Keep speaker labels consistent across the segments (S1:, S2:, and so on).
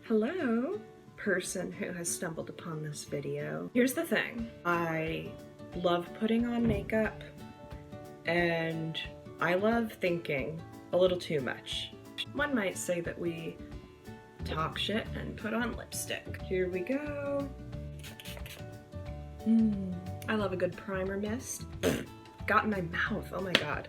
S1: Hello, person who has stumbled upon this video. Here's the thing. I love putting on makeup and I love thinking a little too much. One might say that we talk shit and put on lipstick. Here we go. I love a good primer mist. Got in my mouth, oh my god.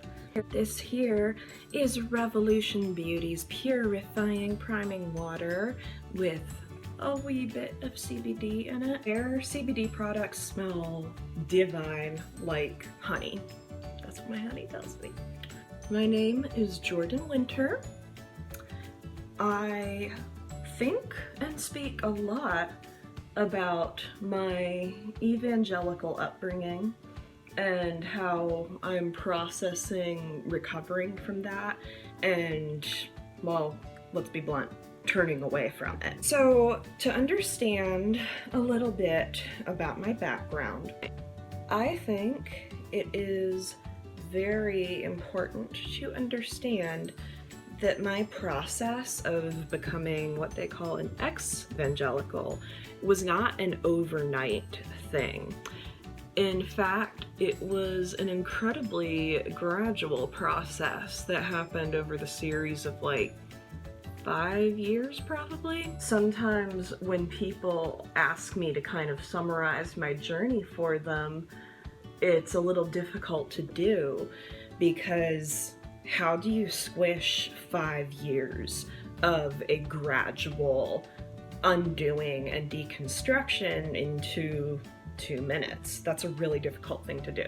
S1: This here is Revolution Beauty's Purifying Priming Water with a wee bit of CBD in it. Their CBD products smell divine, like honey. That's what my honey tells me. My name is Jordan Winter. I think and speak a lot about my evangelical upbringing and how I'm processing recovering from that and, well, let's be blunt, turning away from it. So to understand a little bit about my background, I think it is very important to understand that my process of becoming what they call an ex-evangelical was not an overnight thing. In fact, it was an incredibly gradual process that happened over the series of like 5 years probably. Sometimes when people ask me to kind of summarize my journey for them, it's a little difficult to do because how do you squish 5 years of a gradual undoing and deconstruction into 2 minutes? That's a really difficult thing to do.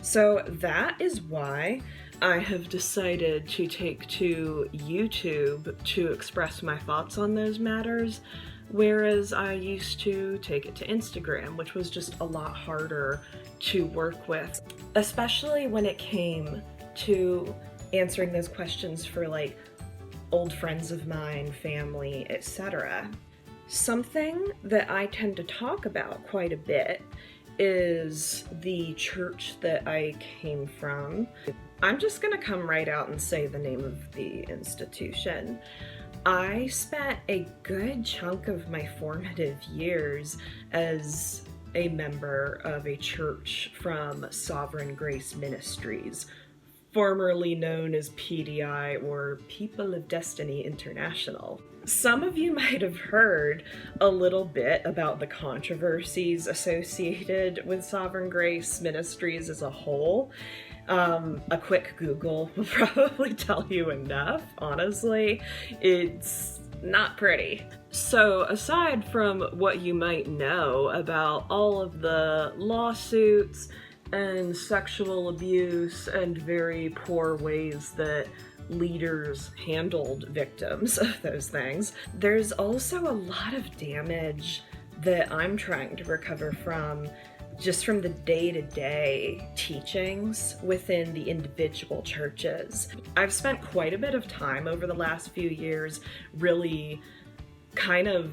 S1: So that is why I have decided to take to YouTube to express my thoughts on those matters, whereas I used to take it to Instagram, which was just a lot harder to work with, especially when it came to answering those questions for like old friends of mine, family, etc. Something that I tend to talk about quite a bit is the church that I came from. I'm just gonna come right out and say the name of the institution. I spent a good chunk of my formative years as a member of a church from Sovereign Grace Ministries, formerly known as PDI or People of Destiny International. Some of you might have heard a little bit about the controversies associated with Sovereign Grace Ministries as a whole. A quick Google will probably tell you enough, honestly. It's not pretty. So aside from what you might know about all of the lawsuits and sexual abuse and very poor ways that leaders handled victims of those things, there's also a lot of damage that I'm trying to recover from just from the day-to-day teachings within the individual churches. I've spent quite a bit of time over the last few years really kind of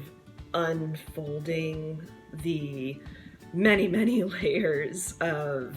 S1: unfolding the many layers of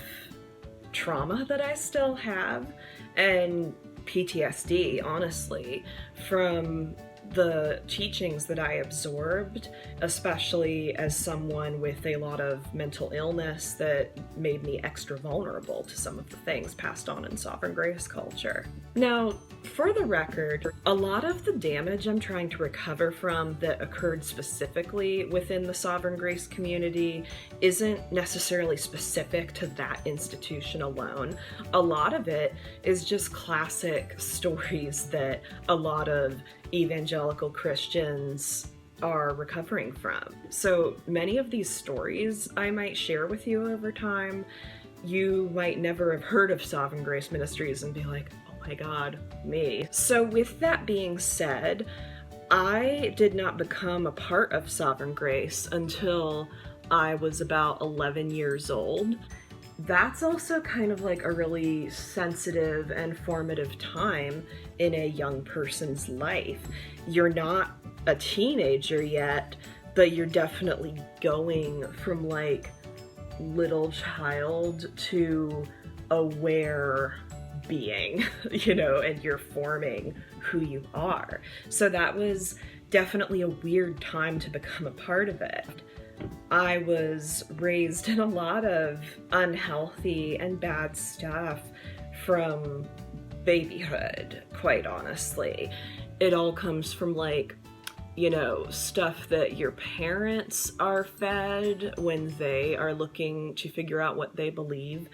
S1: trauma that I still have and PTSD, honestly, from the teachings that I absorbed, especially as someone with a lot of mental illness that made me extra vulnerable to some of the things passed on in Sovereign Grace culture. Now, for the record, a lot of the damage I'm trying to recover from that occurred specifically within the Sovereign Grace community isn't necessarily specific to that institution alone. A lot of it is just classic stories that a lot of evangelical Christians are recovering from. So many of these stories I might share with you over time, you might never have heard of Sovereign Grace Ministries and be like, oh my god, me. So with that being said, I did not become a part of Sovereign Grace until I was about 11 years old. That's also kind of like a really sensitive and formative time in a young person's life. You're not a teenager yet, but you're definitely going from like little child to aware being, you know, and you're forming who you are. So that was definitely a weird time to become a part of it. I was raised in a lot of unhealthy and bad stuff from babyhood, quite honestly. It all comes from like, you know, stuff that your parents are fed when they are looking to figure out what they believe,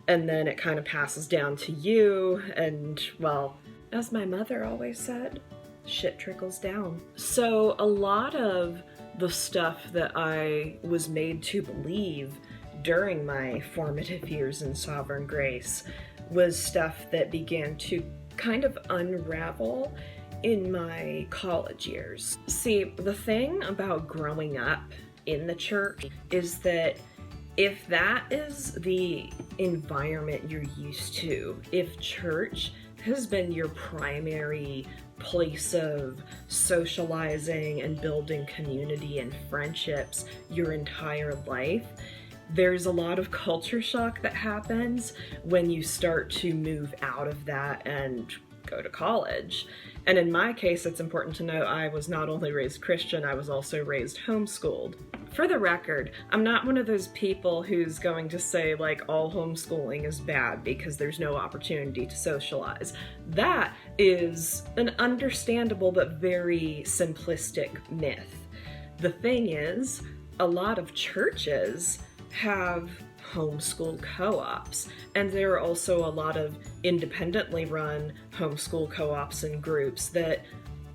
S1: and then it kind of passes down to you, and well, as my mother always said, shit trickles down. So a lot of the stuff that I was made to believe during my formative years in Sovereign Grace was stuff that began to kind of unravel in my college years. See, the thing about growing up in the church is that if that is the environment you're used to, if church has been your primary place of socializing and building community and friendships your entire life, there's a lot of culture shock that happens when you start to move out of that and go to college. And in my case, it's important to note I was not only raised Christian, I was also raised homeschooled. For the record, I'm not one of those people who's going to say like all homeschooling is bad because there's no opportunity to socialize. That is an understandable but very simplistic myth. The thing is, a lot of churches have homeschool co-ops, and there are also a lot of independently run homeschool co-ops and groups that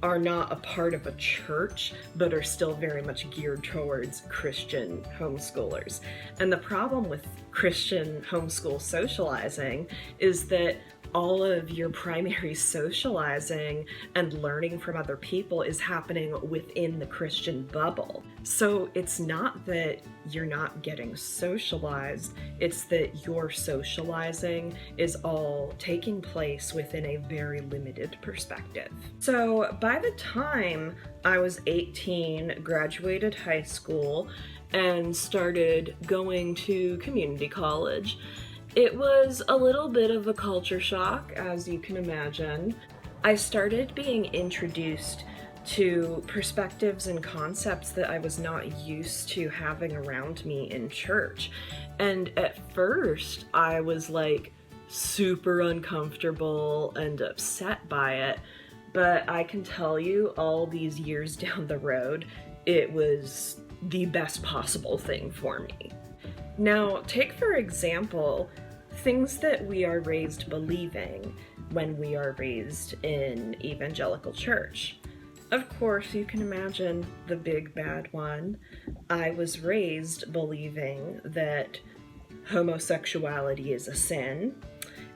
S1: are not a part of a church but are still very much geared towards Christian homeschoolers. And the problem with Christian homeschool socializing is that all of your primary socializing and learning from other people is happening within the Christian bubble. So it's not that you're not getting socialized, it's that your socializing is all taking place within a very limited perspective. So by the time I was 18, graduated high school, and started going to community college, it was a little bit of a culture shock, as you can imagine. I started being introduced to perspectives and concepts that I was not used to having around me in church. And at first, I was like super uncomfortable and upset by it. But I can tell you, all these years down the road, it was the best possible thing for me. Now, take for example, things that we are raised believing when we are raised in evangelical church. Of course, you can imagine the big bad one. I was raised believing that homosexuality is a sin,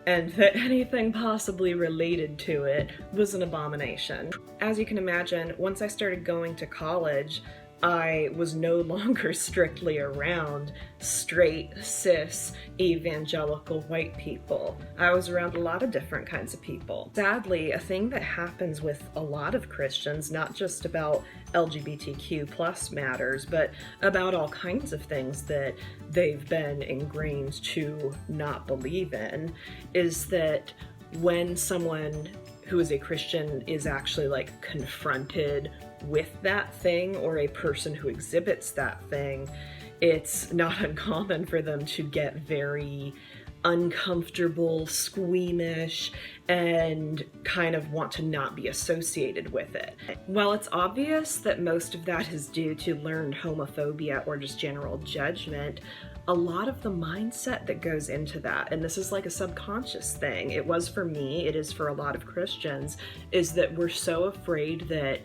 S1: and that anything possibly related to it was an abomination. As you can imagine, once I started going to college, I was no longer strictly around straight, cis, evangelical white people. I was around a lot of different kinds of people. Sadly, a thing that happens with a lot of Christians, not just about LGBTQ+ matters, but about all kinds of things that they've been ingrained to not believe in, is that when someone who is a Christian is actually like confronted with that thing, or a person who exhibits that thing, it's not uncommon for them to get very uncomfortable, squeamish, and kind of want to not be associated with it. While it's obvious that most of that is due to learned homophobia or just general judgment, a lot of the mindset that goes into that, and this is like a subconscious thing, it was for me, it is for a lot of Christians, is that we're so afraid that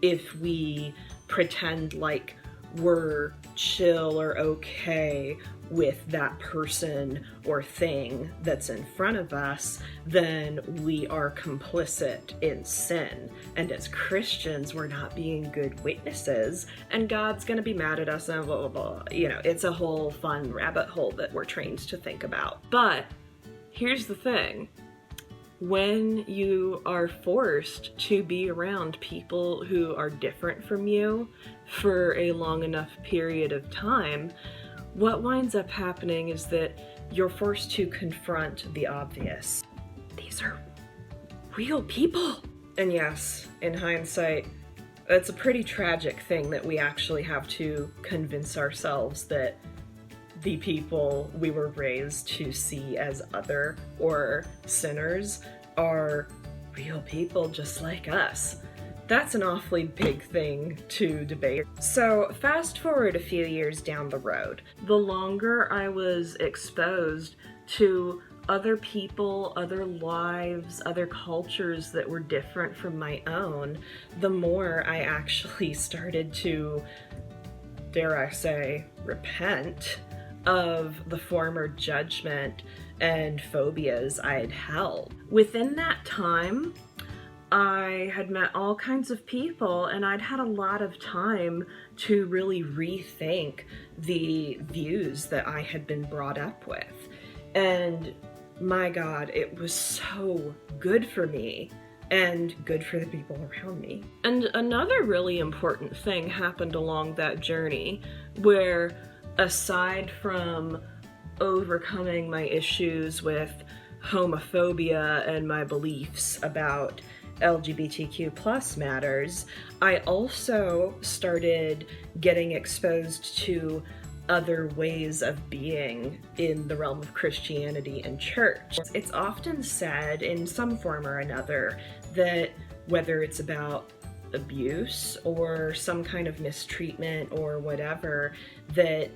S1: if we pretend like we're chill or okay with that person or thing that's in front of us, then we are complicit in sin. And as Christians, we're not being good witnesses, and God's gonna be mad at us and blah, blah, blah. You know, it's a whole fun rabbit hole that we're trained to think about. But here's the thing. When you are forced to be around people who are different from you for a long enough period of time, what winds up happening is that you're forced to confront the obvious. These are real people. And yes, in hindsight, It's a pretty tragic thing that we actually have to convince ourselves that the people we were raised to see as other or sinners are real people just like us. That's an awfully big thing to debate. So fast forward a few years down the road, the longer I was exposed to other people, other lives, other cultures that were different from my own, the more I actually started to, dare I say, repent of the former judgment and phobias I had held. Within that time, I had met all kinds of people, and I'd had a lot of time to really rethink the views that I had been brought up with. And my God, it was so good for me and good for the people around me. And another really important thing happened along that journey where, aside from overcoming my issues with homophobia and my beliefs about LGBTQ+ matters, I also started getting exposed to other ways of being in the realm of Christianity and church. It's often said in some form or another that whether it's about abuse or some kind of mistreatment or whatever, that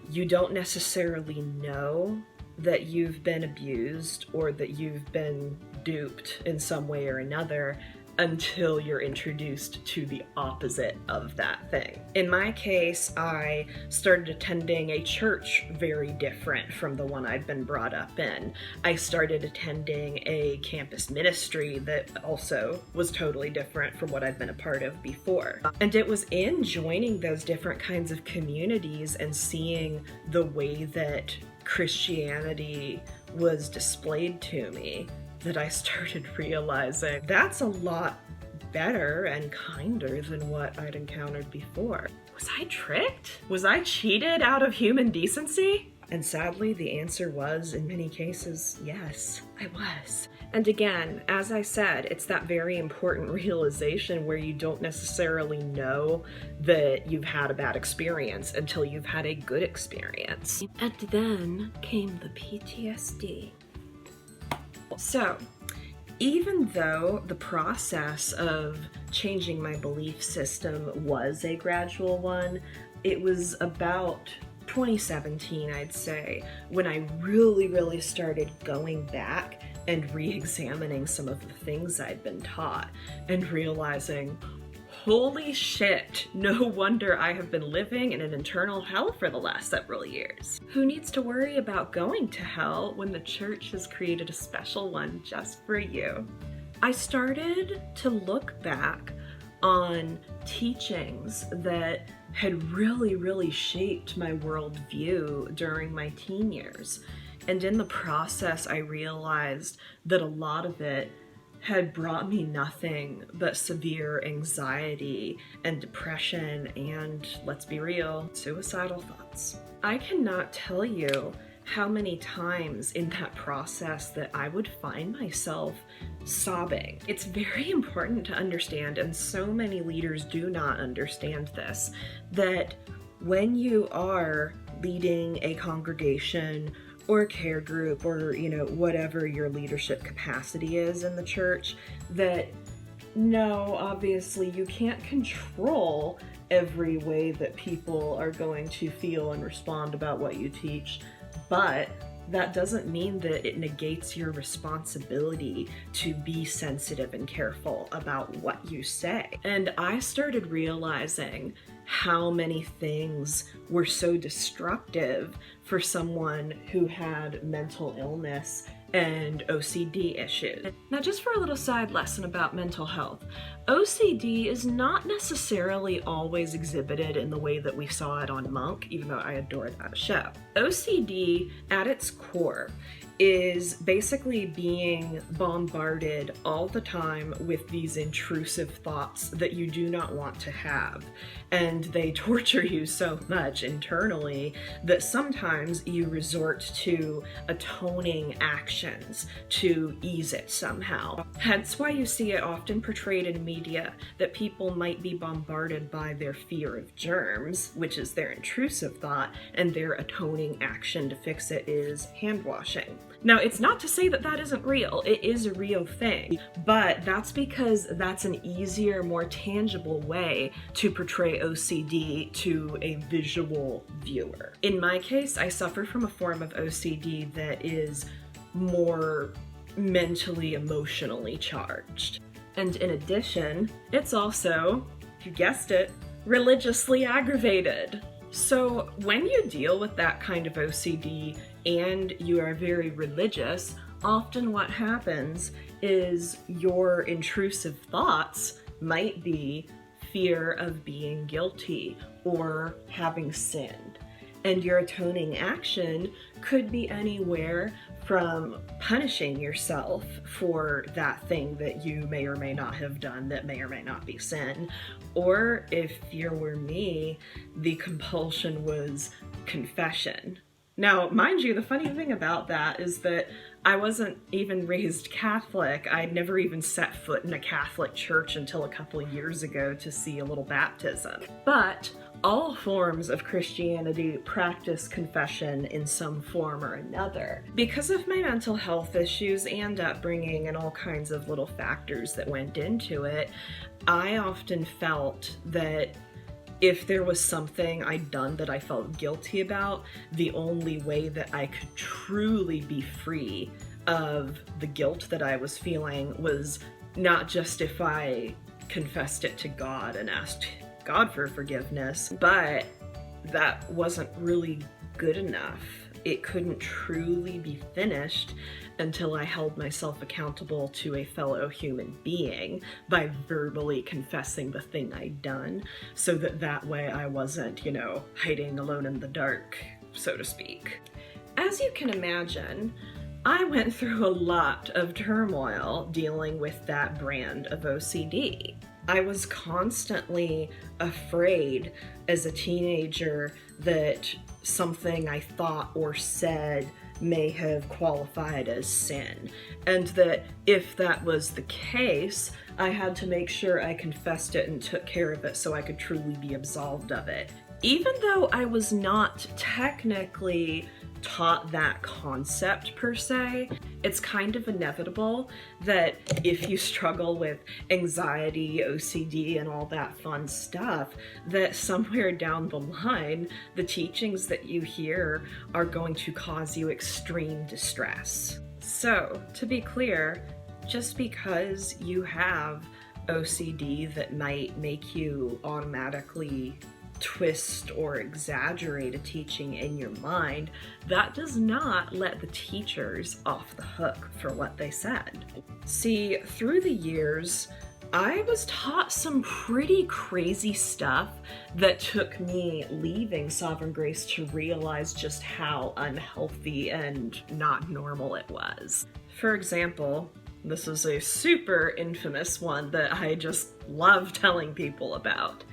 S1: you don't necessarily know that you've been abused or that you've been duped in some way or another until you're introduced to the opposite of that thing. In my case, I started attending a church very different from the one I'd been brought up in. I started attending a campus ministry that also was totally different from what I'd been a part of before. And it was in joining those different kinds of communities and seeing the way that Christianity was displayed to me that I started realizing that's a lot better and kinder than what I'd encountered before. Was I tricked? Was I cheated out of human decency? And sadly, the answer was, in many cases, yes, I was. And again, as I said, it's that very important realization where you don't necessarily know that you've had a bad experience until you've had a good experience. And then came the PTSD. So, even though the process of changing my belief system was a gradual one, it was about 2017, I'd say, when I really started going back and re-examining some of the things I'd been taught and realizing, holy shit, no wonder I have been living in an internal hell for the last several years. Who needs to worry about going to hell when the church has created a special one just for you? I started to look back on teachings that had really shaped my worldview during my teen years. And in the process, I realized that a lot of it had brought me nothing but severe anxiety and depression and, let's be real, suicidal thoughts. I cannot tell you how many times in that process that I would find myself sobbing. It's very important to understand, and so many leaders do not understand this, that when you are leading a congregation or a care group or, whatever your leadership capacity is in the church, that no, obviously you can't control every way that people are going to feel and respond about what you teach, but that doesn't mean that it negates your responsibility to be sensitive and careful about what you say. And I started realizing how many things were so destructive for someone who had mental illness and OCD issues. Now, just for a little side lesson about mental health, OCD is not necessarily always exhibited in the way that we saw it on Monk, even though I adored that show. OCD, at its core, is basically being bombarded all the time with these intrusive thoughts that you do not want to have. And they torture you so much internally that sometimes you resort to atoning actions to ease it somehow. Hence why you see it often portrayed in media media that people might be bombarded by their fear of germs, which is their intrusive thought, and their atoning action to fix it is hand washing. Now, it's not to say that that isn't real. It is a real thing, but that's because that's an easier, more tangible way to portray OCD to a visual viewer. In my case, I suffer from a form of OCD that is more mentally, emotionally charged. And in addition, it's also, you guessed it, religiously aggravated. So when you deal with that kind of OCD and you are very religious, often what happens is your intrusive thoughts might be fear of being guilty or having sinned. And your atoning action could be anywhere from punishing yourself for that thing that you may or may not have done that may or may not be sin. Or if you were me, the compulsion was confession. Now, mind you, the funny thing about that is that I wasn't even raised Catholic. I'd never even set foot in a Catholic church until a couple of years ago to see a little baptism. But all forms of Christianity practice confession in some form or another. Because of my mental health issues and upbringing and all kinds of little factors that went into it, I often felt that if there was something I'd done that I felt guilty about, the only way that I could truly be free of the guilt that I was feeling was not just if I confessed it to God and asked God for forgiveness, but that wasn't really good enough. It couldn't truly be finished until I held myself accountable to a fellow human being by verbally confessing the thing I'd done, so that way I wasn't, hiding alone in the dark, so to speak. As you can imagine, I went through a lot of turmoil dealing with that brand of OCD. I was constantly afraid as a teenager that something I thought or said may have qualified as sin, and that if that was the case, I had to make sure I confessed it and took care of it so I could truly be absolved of it. Even though I was not technically taught that concept per se, it's kind of inevitable that if you struggle with anxiety, OCD, and all that fun stuff, that somewhere down the line, the teachings that you hear are going to cause you extreme distress. So, to be clear, just because you have OCD that might make you automatically twist or exaggerate a teaching in your mind, that does not let the teachers off the hook for what they said. See, through the years, I was taught some pretty crazy stuff that took me leaving Sovereign Grace to realize just how unhealthy and not normal it was. For example, this is a super infamous one that I just love telling people about.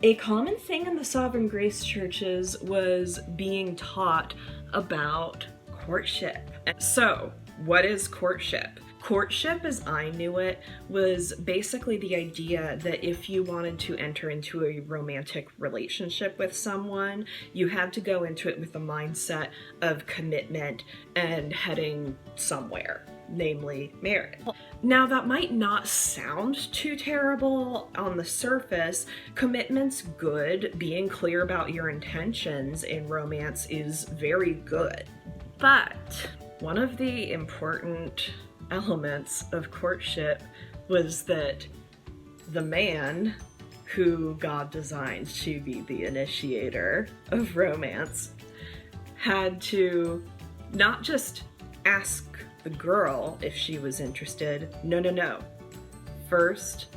S1: A common thing in the Sovereign Grace churches was being taught about courtship. So, what is courtship? Courtship, as I knew it, was basically the idea that if you wanted to enter into a romantic relationship with someone, you had to go into it with the mindset of commitment and heading somewhere, namely marriage. Now, that might not sound too terrible on the surface. Commitment's good. Being clear about your intentions in romance is very good. But one of the important elements of courtship was that the man who God designed to be the initiator of romance had to not just ask the girl if she was interested. No. First,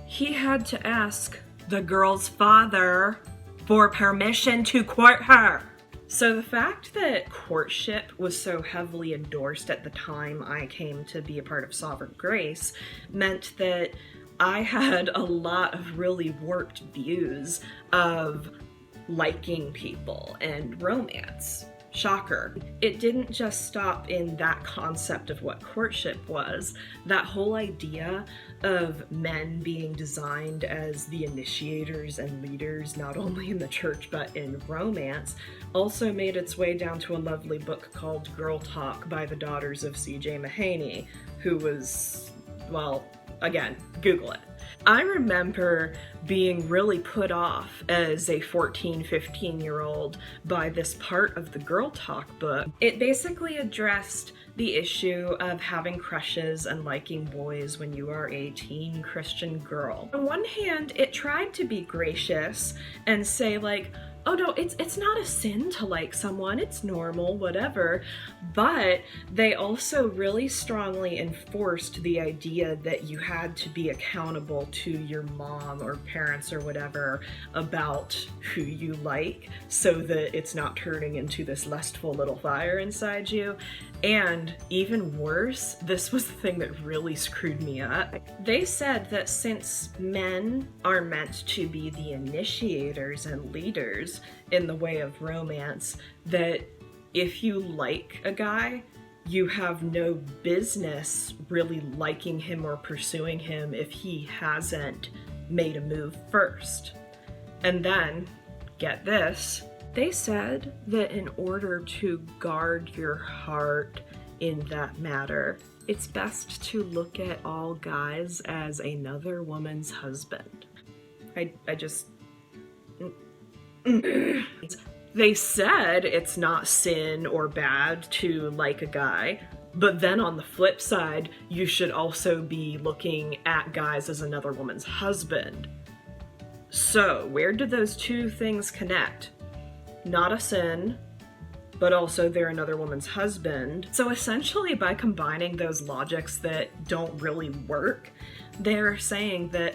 S1: he had to ask the girl's father for permission to court her. So the fact that courtship was so heavily endorsed at the time I came to be a part of Sovereign Grace meant that I had a lot of really warped views of liking people and romance. Shocker. It didn't just stop in that concept of what courtship was. That whole idea of men being designed as the initiators and leaders, not only in the church but in romance, also made its way down to a lovely book called Girl Talk by the daughters of C.J. Mahaney, who was, well, again, Google it. I remember being really put off as a 14, 15-year-old by this part of the Girl Talk book. It basically addressed the issue of having crushes and liking boys when you are a teen Christian girl. On one hand, it tried to be gracious and say like, oh no, it's not a sin to like someone, it's normal, whatever. But they also really strongly enforced the idea that you had to be accountable to your mom or parents or whatever about who you like, so that it's not turning into this lustful little fire inside you. And even worse, this was the thing that really screwed me up. They said that since men are meant to be the initiators and leaders in the way of romance, that if you like a guy, you have no business really liking him or pursuing him if he hasn't made a move first. And then, get this, they said that in order to guard your heart in that matter, it's best to look at all guys as another woman's husband. I just... They said it's not sin or bad to like a guy, but then on the flip side, you should also be looking at guys as another woman's husband. So, where do those two things connect? Not a sin, but also they're another woman's husband. So essentially, by combining those logics that don't really work, they're saying that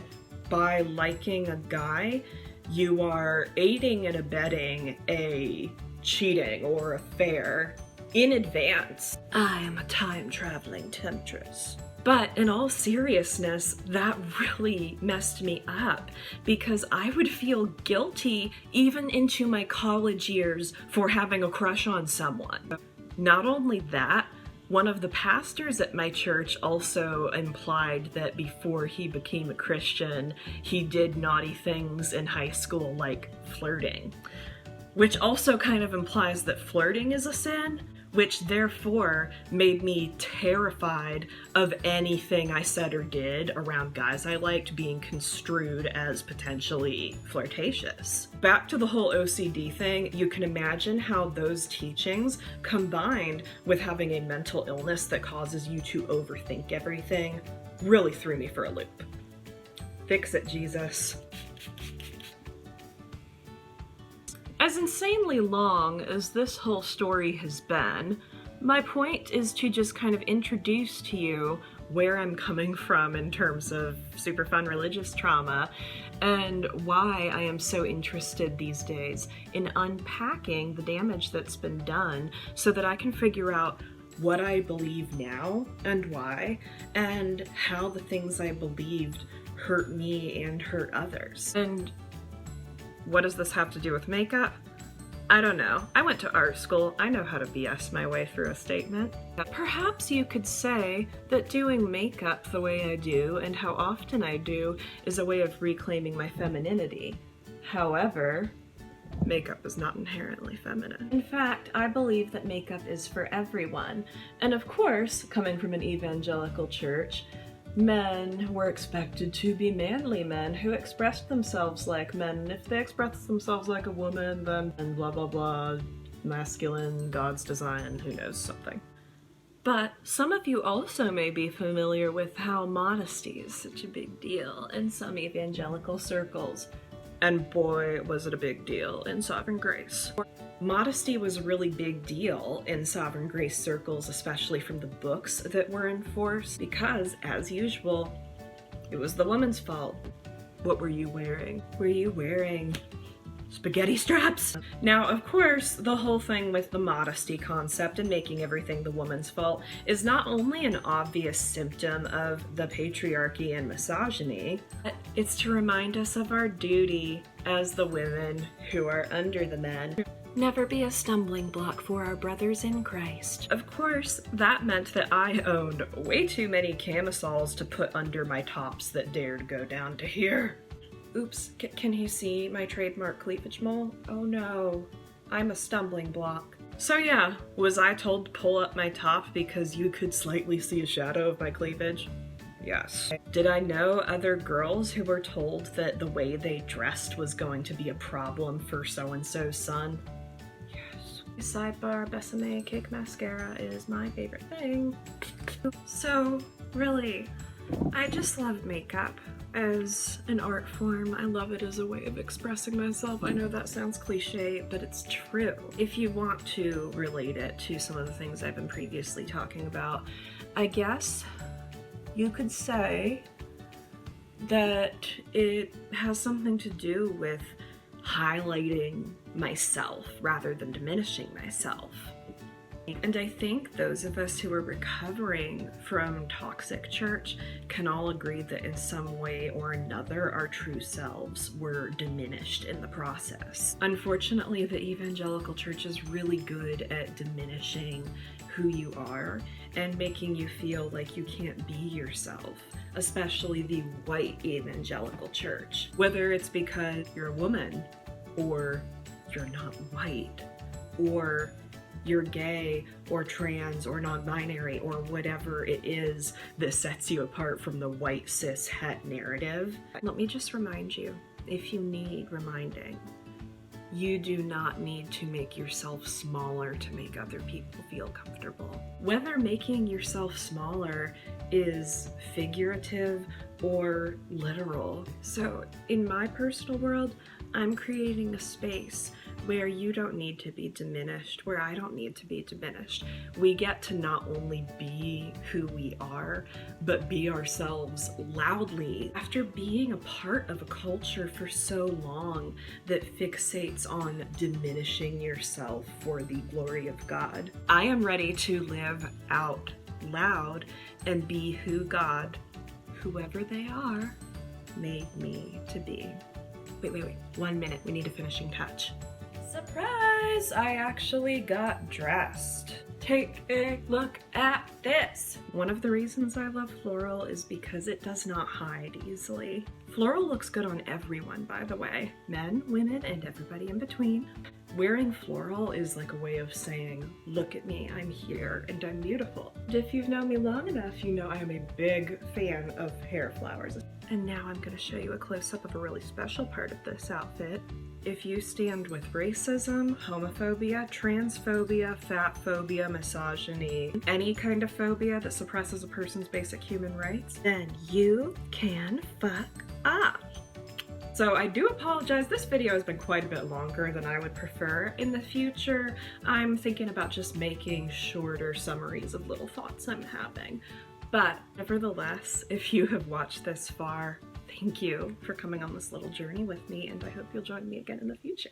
S1: by liking a guy, you are aiding and abetting a cheating or affair in advance. I am a time-traveling temptress. But in all seriousness, that really messed me up, because I would feel guilty even into my college years for having a crush on someone. Not only that, one of the pastors at my church also implied that before he became a Christian, he did naughty things in high school like flirting, which also kind of implies that flirting is a sin, which therefore made me terrified of anything I said or did around guys I liked being construed as potentially flirtatious. Back to the whole OCD thing, you can imagine how those teachings, combined with having a mental illness that causes you to overthink everything, really threw me for a loop. Fix it, Jesus. As insanely long as this whole story has been, my point is to just kind of introduce to you where I'm coming from in terms of super fun religious trauma, and why I am so interested these days in unpacking the damage that's been done so that I can figure out what I believe now and why, and how the things I believed hurt me and hurt others. And what does this have to do with makeup? I don't know. I went to art school. I know how to BS my way through a statement. Perhaps you could say that doing makeup the way I do and how often I do is a way of reclaiming my femininity. However, makeup is not inherently feminine. In fact, I believe that makeup is for everyone. And of course, coming from an evangelical church, men were expected to be manly men who expressed themselves like men. And if they expressed themselves like a woman, then blah blah blah, masculine, God's design, who knows something. But some of you also may be familiar with how modesty is such a big deal in some evangelical circles. And boy, was it a big deal in Sovereign Grace. Modesty was a really big deal in Sovereign Grace circles, especially from the books that were enforced, because, as usual, it was the woman's fault. What were you wearing? Were you wearing spaghetti straps? Now, of course, the whole thing with the modesty concept and making everything the woman's fault is not only an obvious symptom of the patriarchy and misogyny, but it's to remind us of our duty as the women who are under the men. never be a stumbling block for our brothers in Christ. Of course, that meant that I owned way too many camisoles to put under my tops that dared go down to here. Oops, can you see my trademark cleavage mole? Oh no, I'm a stumbling block. So yeah, was I told to pull up my top because you could slightly see a shadow of my cleavage? Yes. Did I know other girls who were told that the way they dressed was going to be a problem for so-and-so's son? Yes. Sidebar, Besame Cake Mascara is my favorite thing. So, really, I just love makeup as an art form. I love it as a way of expressing myself. I know that sounds cliche, but it's true. If you want to relate it to some of the things I've been previously talking about, I guess you could say that it has something to do with highlighting myself rather than diminishing myself. And I think those of us who are recovering from toxic church can all agree that in some way or another our true selves were diminished in the process. Unfortunately, the evangelical church is really good at diminishing who you are and making you feel like you can't be yourself, especially the white evangelical church. Whether it's because you're a woman, or you're not white, or you're gay or trans or non-binary or whatever it is that sets you apart from the white cis het narrative. Let me just remind you, if you need reminding, you do not need to make yourself smaller to make other people feel comfortable. Whether making yourself smaller is figurative or literal. So in my personal world, I'm creating a space where you don't need to be diminished, where I don't need to be diminished. We get to not only be who we are, but be ourselves loudly. After being a part of a culture for so long that fixates on diminishing yourself for the glory of God, I am ready to live out loud and be who God, whoever they are, made me to be. Wait, 1 minute, we need a finishing touch. Surprise! I actually got dressed. Take a look at this. One of the reasons I love floral is because it does not hide easily. Floral looks good on everyone, by the way. Men, women, and everybody in between. Wearing floral is like a way of saying, look at me, I'm here, and I'm beautiful. And if you've known me long enough, you know I am a big fan of hair flowers. And now I'm going to show you a close-up of a really special part of this outfit. If you stand with racism, homophobia, transphobia, fat phobia, misogyny, any kind of phobia that suppresses a person's basic human rights, then you can fuck up. So I do apologize, this video has been quite a bit longer than I would prefer. In the future, I'm thinking about just making shorter summaries of little thoughts I'm having. But nevertheless, if you have watched this far, thank you for coming on this little journey with me, and I hope you'll join me again in the future.